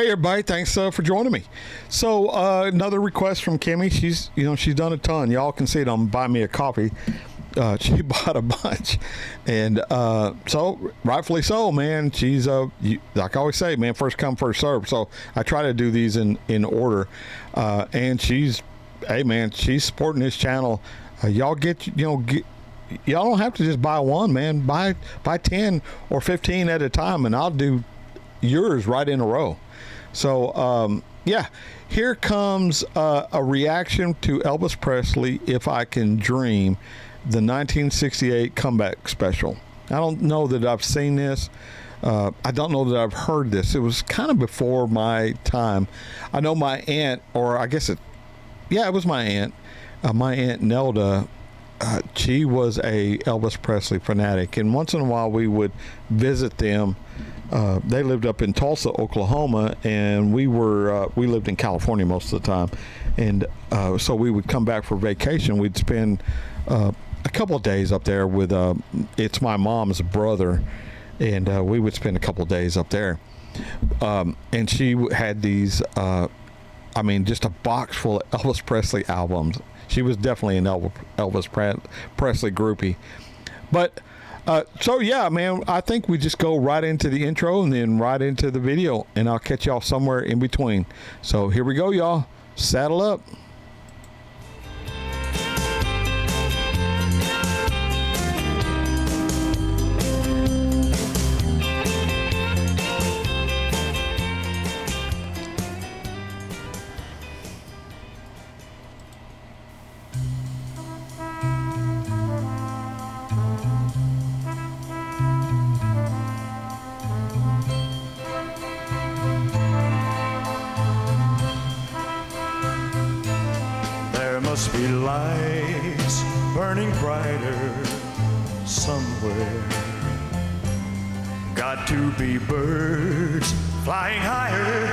Hey everybody, thanks for joining me. So another request from Kimmy. She's done a ton. Y'all can see it on Buy Me a Coffee. She bought a bunch, and so rightfully so, man. She's like I always say, man, first come first serve. So I try to do these in order, and she's supporting this channel. Y'all y'all don't have to just buy one, man. Buy 10 or 15 at a time, and I'll do yours right in a row. So here comes a reaction to Elvis Presley, If I Can Dream, the 1968 comeback special. I don't know that I've seen this. I don't know that I've heard this. It was kind of before my time. I know my aunt, or I guess it was my aunt. My Aunt Nelda, she was a Elvis Presley fanatic, and once in a while we would visit them. They lived up in Tulsa, Oklahoma, and we lived in California most of the time. And so we would come back for vacation. We'd spend a couple of days up there with, it's my mom's brother, and we would spend a couple of days up there. And she had these, just a box full of Elvis Presley albums. She was definitely an Elvis Presley groupie. But man, I think we just go right into the intro and then right into the video, and I'll catch y'all somewhere in between. So here we go, y'all. Saddle up. Must be lights burning brighter somewhere. Got to be birds flying higher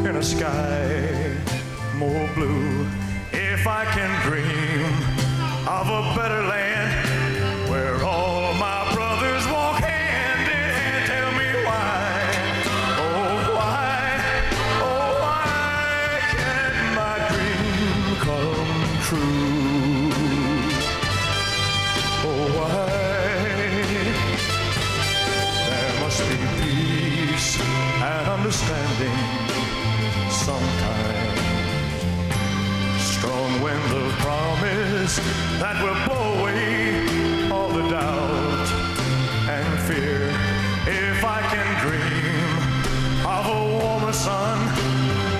in a sky more blue. If I can dream of a better land where all my brothers walk hand in hand, tell me why, oh why can't my dream come true? Oh, why? There must be peace and understanding sometimes. Strong wind of promise that will blow away all the doubt and fear. If I can dream of a warmer sun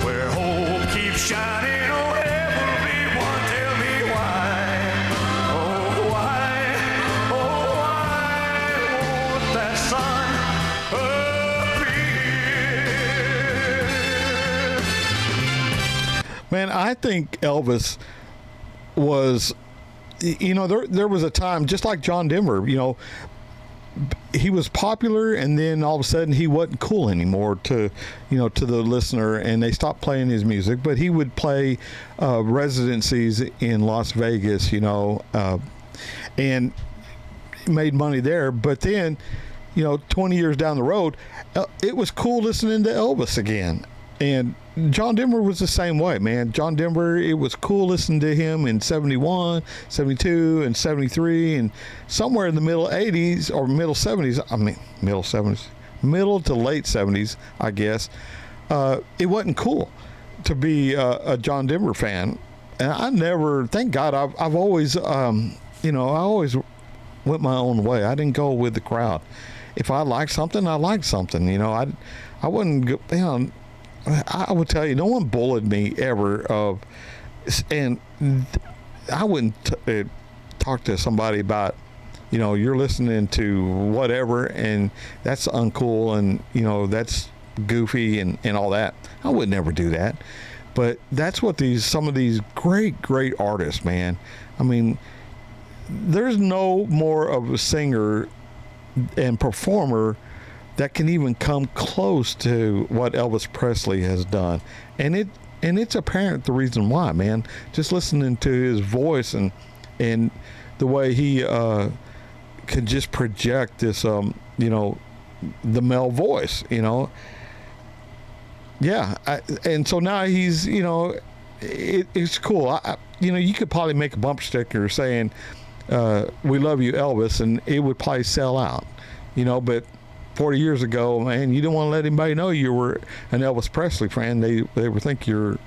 where hope keeps shining on everyone, tell me why, oh why won't that sun appear? Man, I think Elvis was, there was a time, just like John Denver, he was popular, and then all of a sudden he wasn't cool anymore to the listener, and they stopped playing his music. But he would play residencies in Las Vegas, and made money there. But then, 20 years down the road, it was cool listening to Elvis again. And John Denver was the same way, man. John Denver, it was cool listening to him in 71, 72, and 73, and somewhere in the middle 80s or middle 70s, middle to late 70s, I guess, it wasn't cool to be a John Denver fan. And I never, thank God, I've always, I always went my own way. I didn't go with the crowd. If I liked something, I liked something. I wouldn't go, I would tell you, no one bullied me ever. And I wouldn't talk to somebody about, you're listening to whatever, and that's uncool, and, that's goofy and all that. I would never do that. But that's what some of these great, great artists, man. I mean, there's no more of a singer and performer that can even come close to what Elvis Presley has done. And it's apparent the reason why, man. Just listening to his voice and the way he can just project this, the male voice, Yeah, and so now he's, it's cool. You could probably make a bumper sticker saying, "We love you, Elvis," and it would probably sell out. But 40 years ago, man, you didn't want to let anybody know you were an Elvis Presley fan. They would think you're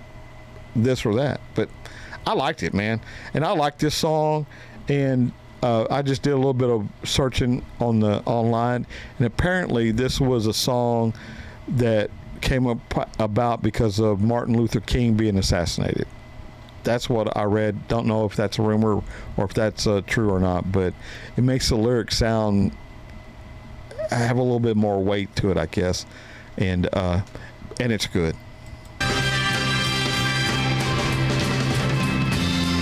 this or that. But I liked it, man, and I liked this song, and I just did a little bit of searching on the online, and apparently this was a song that came about because of Martin Luther King being assassinated. That's what I read. Don't know if that's a rumor or if that's true or not, but it makes the lyrics sound have a little bit more weight to it, I guess, and it's good.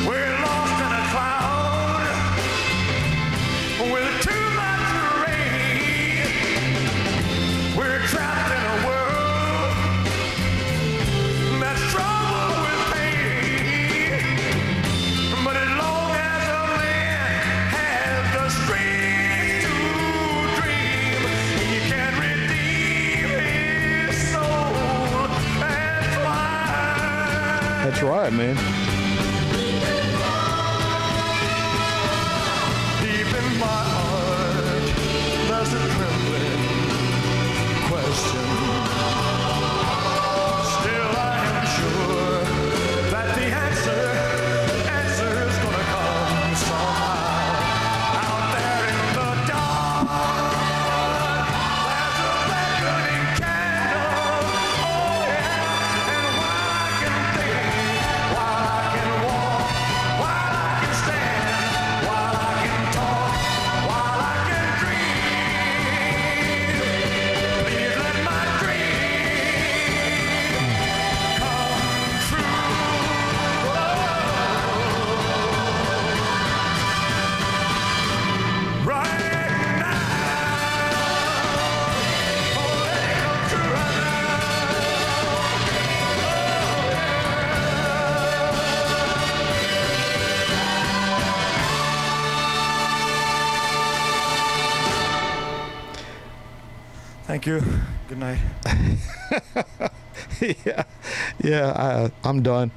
We're lost in a cloud with too much rain. We're trapped in a world that's troubled with pain. But as long as a man has the strength to dream, he can redeem his soul. That's why. That's right, man. Deep in my heart, there's a trembling question. Still, I am sure that the answer's gonna come somehow. Out there in the dark, there's a beckoning candle. Oh yeah, and while I can think, while I can walk, while I can stand, while I can talk, while I can dream, please let my dream come true. Right now, oh, let it come true right now. Thank you. Good night. I'm done.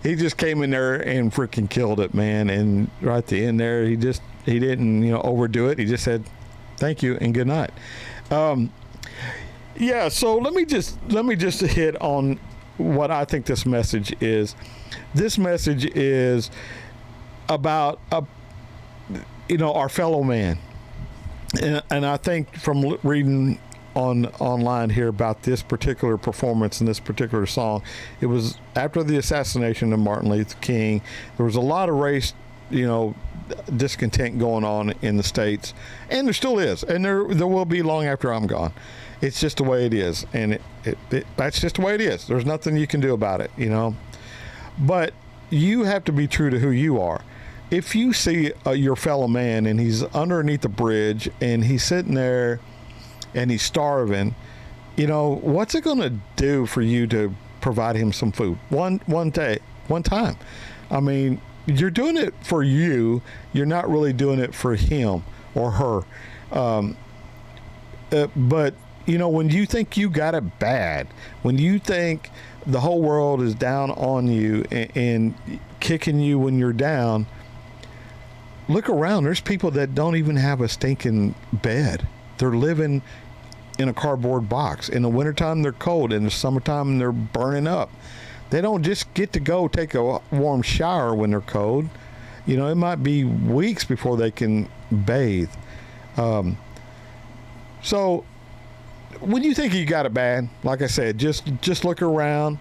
He just came in there and freaking killed it, man. And right at the end there, he didn't overdo it. He just said thank you and good night. So let me just hit on what I think this message is. This message is about our fellow man. And I think from reading online here about this particular performance and this particular song, it was after the assassination of Martin Luther King. There was a lot of race, discontent going on in the States, and there still is, and there will be long after I'm gone. It's just the way it is, and that's just the way it is. There's nothing you can do about it, But you have to be true to who you are. If you see your fellow man and he's underneath the bridge and he's sitting there and he's starving, what's it going to do for you to provide him some food one time? I mean, you're doing it for you. You're not really doing it for him or her. But when you think you got it bad, when you think the whole world is down on you and kicking you when you're down, look around. There's people that don't even have a stinking bed. They're living in a cardboard box. In the wintertime, they're cold. In the summertime, they're burning up. They don't just get to go take a warm shower when they're cold. It might be weeks before they can bathe. So when you think you got it bad, like I said, just look around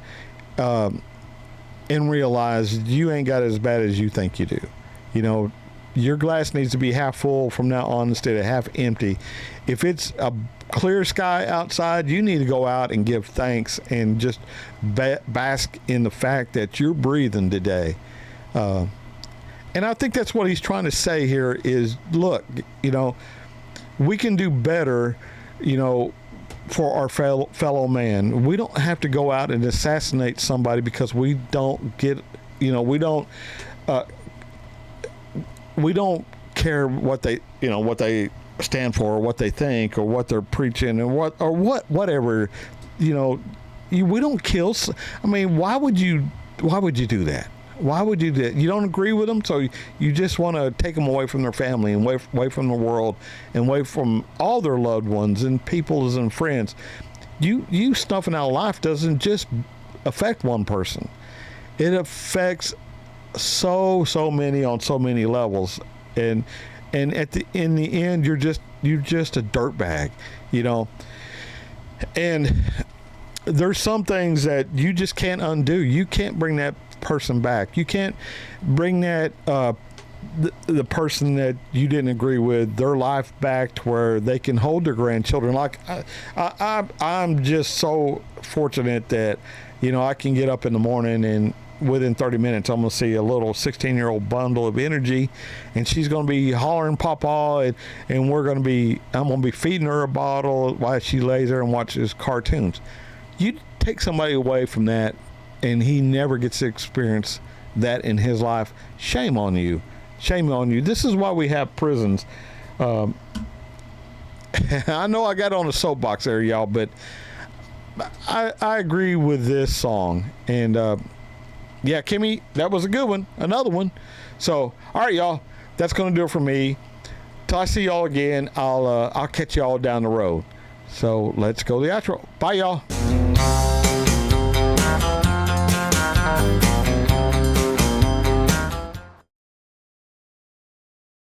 and realize you ain't got it as bad as you think you do. Your glass needs to be half full from now on instead of half empty. If it's a clear sky outside, you need to go out and give thanks and just bask in the fact that you're breathing today. And I think that's what he's trying to say here is, look, we can do better, for our fellow man. We don't have to go out and assassinate somebody because we don't get, we don't care what they stand for or what they think or what they're preaching and whatever we don't kill. I mean, why would you do that? Why would you do that? You don't agree with them, so you just want to take them away from their family and away from the world and away from all their loved ones and peoples and friends. You snuffing out life doesn't just affect one person. It affects so many on so many levels, and in the end, you're just a dirtbag, And there's some things that you just can't undo. You can't bring that person back. You can't bring that the person that you didn't agree with, their life back to where they can hold their grandchildren. Like I'm just so fortunate that I can get up in the morning and within 30 minutes I'm going to see a little 16-year-old bundle of energy, and she's going to be hollering papa, and I'm going to be feeding her a bottle while she lays there and watches cartoons. You take somebody away from that and he never gets to experience that in his life. Shame on you. Shame on you. This is why we have prisons. I know I got on a soapbox there, y'all, but I agree with this song. And yeah, Kimmy, that was a good one. Another one. So, all right, y'all. That's going to do it for me. Till I see y'all again, I'll catch y'all down the road. So let's go to the outro. Bye, y'all.